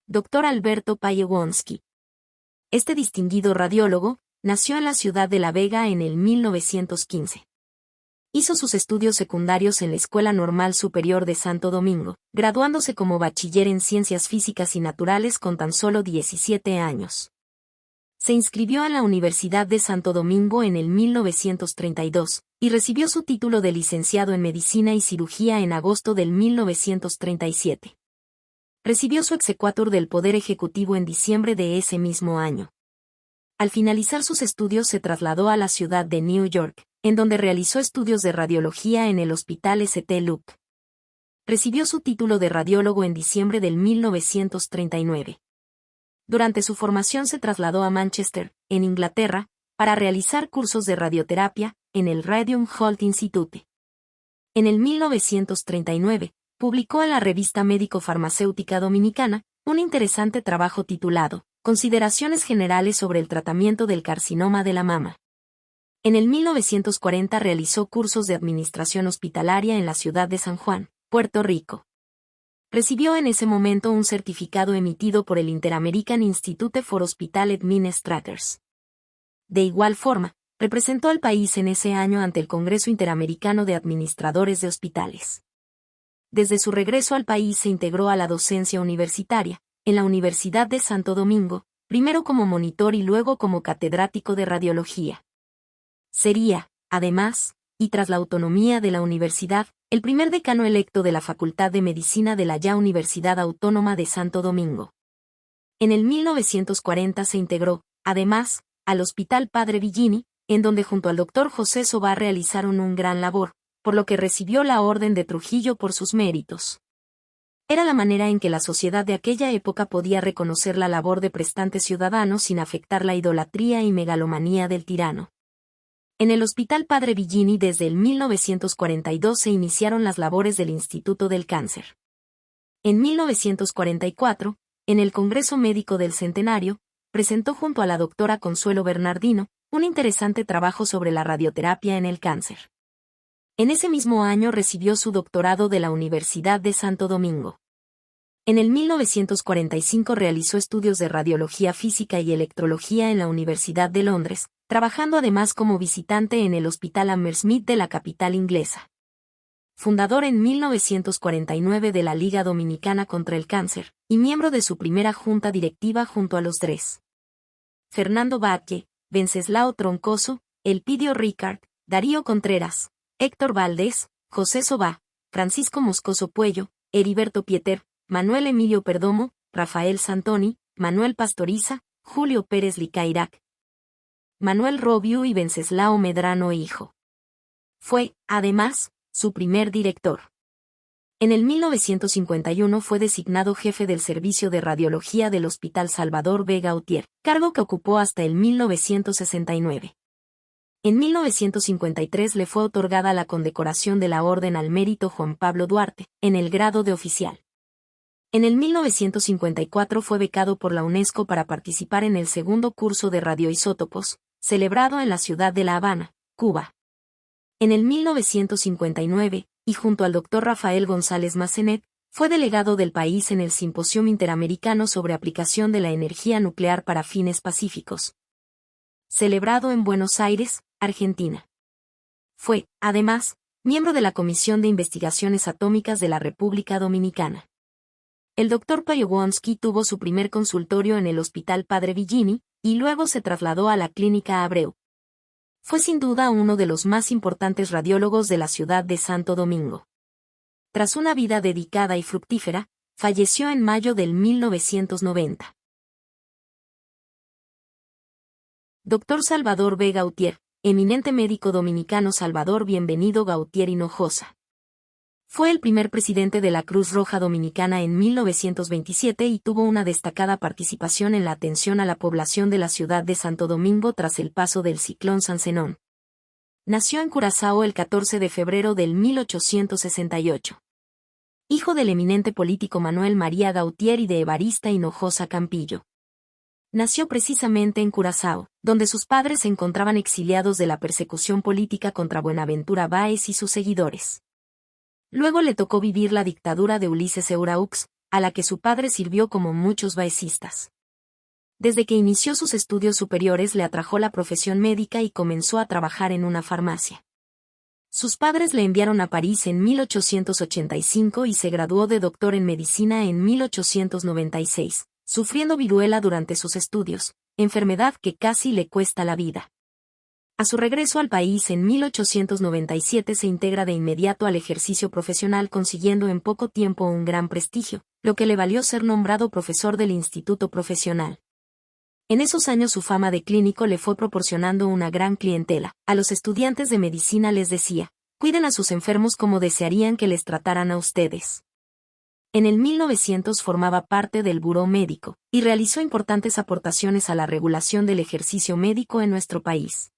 Dr. Alberto Pajewski. Este distinguido radiólogo nació en la ciudad de La Vega en el 1915. Hizo sus estudios secundarios en la Escuela Normal Superior de Santo Domingo, graduándose como bachiller en Ciencias Físicas y Naturales con tan solo 17 años. Se inscribió en la Universidad de Santo Domingo en el 1932, y recibió su título de licenciado en Medicina y Cirugía en agosto del 1937. Recibió su exequatur del Poder Ejecutivo en diciembre de ese mismo año. Al finalizar sus estudios se trasladó a la ciudad de New York, en donde realizó estudios de radiología en el Hospital St. Luke. Recibió su título de radiólogo en diciembre del 1939. Durante su formación se trasladó a Manchester, en Inglaterra, para realizar cursos de radioterapia, en el Radium Holt Institute. En el 1939, publicó en la revista Médico-Farmacéutica Dominicana, un interesante trabajo titulado, Consideraciones generales sobre el tratamiento del carcinoma de la mama. En el 1940 realizó cursos de administración hospitalaria en la ciudad de San Juan, Puerto Rico. Recibió en ese momento un certificado emitido por el Inter-American Institute for Hospital Administrators. De igual forma, representó al país en ese año ante el Congreso Interamericano de Administradores de Hospitales. Desde su regreso al país se integró a la docencia universitaria, en la Universidad de Santo Domingo, primero como monitor y luego como catedrático de radiología. Sería, además, y tras la autonomía de la universidad, el primer decano electo de la Facultad de Medicina de la ya Universidad Autónoma de Santo Domingo. En el 1940 se integró, además, al Hospital Padre Villini, en donde junto al Dr. José Sobá realizaron un gran labor, por lo que recibió la Orden de Trujillo por sus méritos. Era la manera en que la sociedad de aquella época podía reconocer la labor de prestantes ciudadanos sin afectar la idolatría y megalomanía del tirano. En el Hospital Padre Villini desde el 1942 se iniciaron las labores del Instituto del Cáncer. En 1944, en el Congreso Médico del Centenario, presentó junto a la doctora Consuelo Bernardino, un interesante trabajo sobre la radioterapia en el cáncer. En ese mismo año recibió su doctorado de la Universidad de Santo Domingo. En el 1945 realizó estudios de radiología física y electrología en la Universidad de Londres, trabajando además como visitante en el Hospital Hammersmith de la capital inglesa. Fundador en 1949 de la Liga Dominicana contra el Cáncer, y miembro de su primera junta directiva junto a los Dres. Fernando Batlle, Wenceslao Troncoso, Elpidio Ricard, Darío Contreras, Héctor Valdés, José Sobá, Francisco Moscoso Puello, Heriberto Pieter, Manuel Emilio Perdomo, Rafael Santoni, Manuel Pastoriza, Julio Pérez Licairac, Manuel Robiu y Wenceslao Medrano hijo. Fue, además, su primer director. En el 1951 fue designado jefe del Servicio de Radiología del Hospital Salvador B. Gautier, cargo que ocupó hasta el 1969. En 1953 le fue otorgada la condecoración de la Orden al Mérito Juan Pablo Duarte, en el grado de oficial. En el 1954 fue becado por la UNESCO para participar en el segundo curso de radioisótopos, celebrado en la ciudad de La Habana, Cuba. En el 1959, y junto al Dr. Rafael González Massenet, fue delegado del país en el Simposium Interamericano sobre Aplicación de la Energía Nuclear para Fines Pacíficos, celebrado en Buenos Aires, Argentina. Fue, además, miembro de la Comisión de Investigaciones Atómicas de la República Dominicana. El Dr. Pajewski tuvo su primer consultorio en el Hospital Padre Villini, y luego se trasladó a la Clínica Abreu. Fue sin duda uno de los más importantes radiólogos de la ciudad de Santo Domingo. Tras una vida dedicada y fructífera, falleció en mayo del 1990. Dr. Salvador B. Gautier, eminente médico dominicano Salvador Bienvenido Gautier Hinojosa. Fue el primer presidente de la Cruz Roja Dominicana en 1927 y tuvo una destacada participación en la atención a la población de la ciudad de Santo Domingo tras el paso del ciclón San Zenón. Nació en Curazao el 14 de febrero del 1868. Hijo del eminente político Manuel María Gautier y de Evarista Hinojosa Campillo. Nació precisamente en Curazao, donde sus padres se encontraban exiliados de la persecución política contra Buenaventura Báez y sus seguidores. Luego le tocó vivir la dictadura de Ulises Euraux, a la que su padre sirvió como muchos baecistas. Desde que inició sus estudios superiores le atrajo la profesión médica y comenzó a trabajar en una farmacia. Sus padres le enviaron a París en 1885 y se graduó de doctor en medicina en 1896, sufriendo viruela durante sus estudios, enfermedad que casi le cuesta la vida. A su regreso al país en 1897 se integra de inmediato al ejercicio profesional consiguiendo en poco tiempo un gran prestigio, lo que le valió ser nombrado profesor del Instituto Profesional. En esos años su fama de clínico le fue proporcionando una gran clientela. A los estudiantes de medicina les decía, cuiden a sus enfermos como desearían que les trataran a ustedes. En el 1900 formaba parte del Buró Médico, y realizó importantes aportaciones a la regulación del ejercicio médico en nuestro país.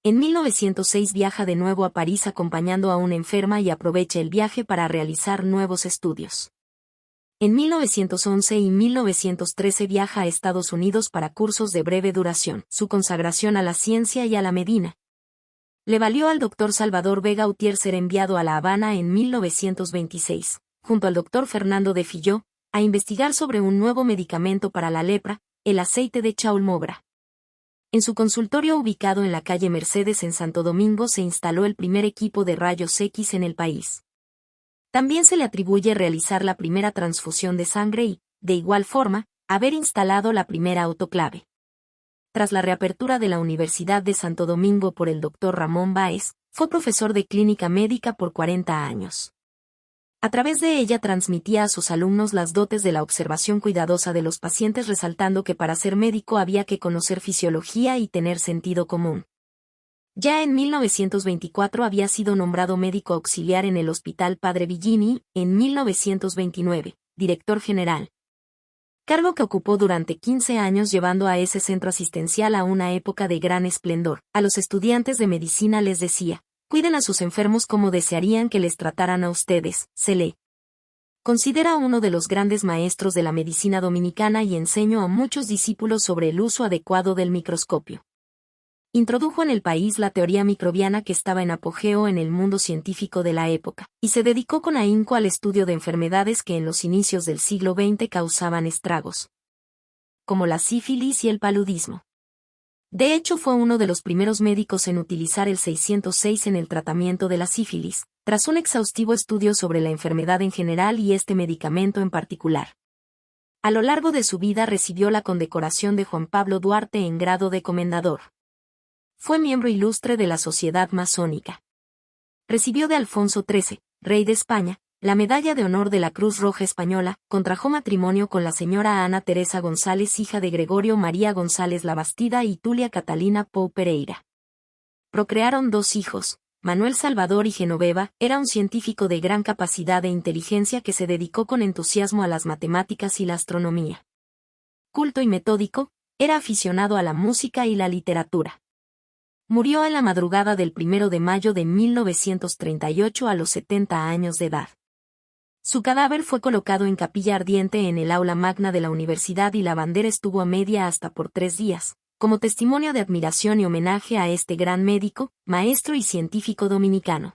En 1906 viaja de nuevo a París acompañando a una enferma y aprovecha el viaje para realizar nuevos estudios. En 1911 y 1913 viaja a Estados Unidos para cursos de breve duración. Su consagración a la ciencia y a la medicina le valió al Dr. Salvador Vega Utier ser enviado a La Habana en 1926, junto al Dr. Fernando de Filló, a investigar sobre un nuevo medicamento para la lepra, el aceite de chaulmobra. En su consultorio ubicado en la calle Mercedes en Santo Domingo se instaló el primer equipo de rayos X en el país. También se le atribuye realizar la primera transfusión de sangre y, de igual forma, haber instalado la primera autoclave. Tras la reapertura de la Universidad de Santo Domingo por el Dr. Ramón Báez, fue profesor de clínica médica por 40 años. A través de ella transmitía a sus alumnos las dotes de la observación cuidadosa de los pacientes resaltando que para ser médico había que conocer fisiología y tener sentido común. Ya en 1924 había sido nombrado médico auxiliar en el Hospital Padre Villini, en 1929, director general. Cargo que ocupó durante 15 años llevando a ese centro asistencial a una época de gran esplendor. A los estudiantes de medicina les decía, cuiden a sus enfermos como desearían que les trataran a ustedes. Se le considera uno de los grandes maestros de la medicina dominicana y enseñó a muchos discípulos sobre el uso adecuado del microscopio. Introdujo en el país la teoría microbiana que estaba en apogeo en el mundo científico de la época, y se dedicó con ahínco al estudio de enfermedades que en los inicios del siglo XX causaban estragos, como la sífilis y el paludismo. De hecho fue uno de los primeros médicos en utilizar el 606 en el tratamiento de la sífilis, tras un exhaustivo estudio sobre la enfermedad en general y este medicamento en particular. A lo largo de su vida recibió la condecoración de Juan Pablo Duarte en grado de comendador. Fue miembro ilustre de la Sociedad Masónica. Recibió de Alfonso XIII, rey de España, la medalla de honor de la Cruz Roja Española, contrajo matrimonio con la señora Ana Teresa González, hija de Gregorio María González Labastida y Tulia Catalina Pou Pereira. Procrearon 2 hijos, Manuel Salvador y Genoveva. Era un científico de gran capacidad e inteligencia que se dedicó con entusiasmo a las matemáticas y la astronomía. Culto y metódico, era aficionado a la música y la literatura. Murió en la madrugada del 1 de mayo de 1938 a los 70 años de edad. Su cadáver fue colocado en capilla ardiente en el aula magna de la universidad y la bandera estuvo a media hasta por 3 días, como testimonio de admiración y homenaje a este gran médico, maestro y científico dominicano.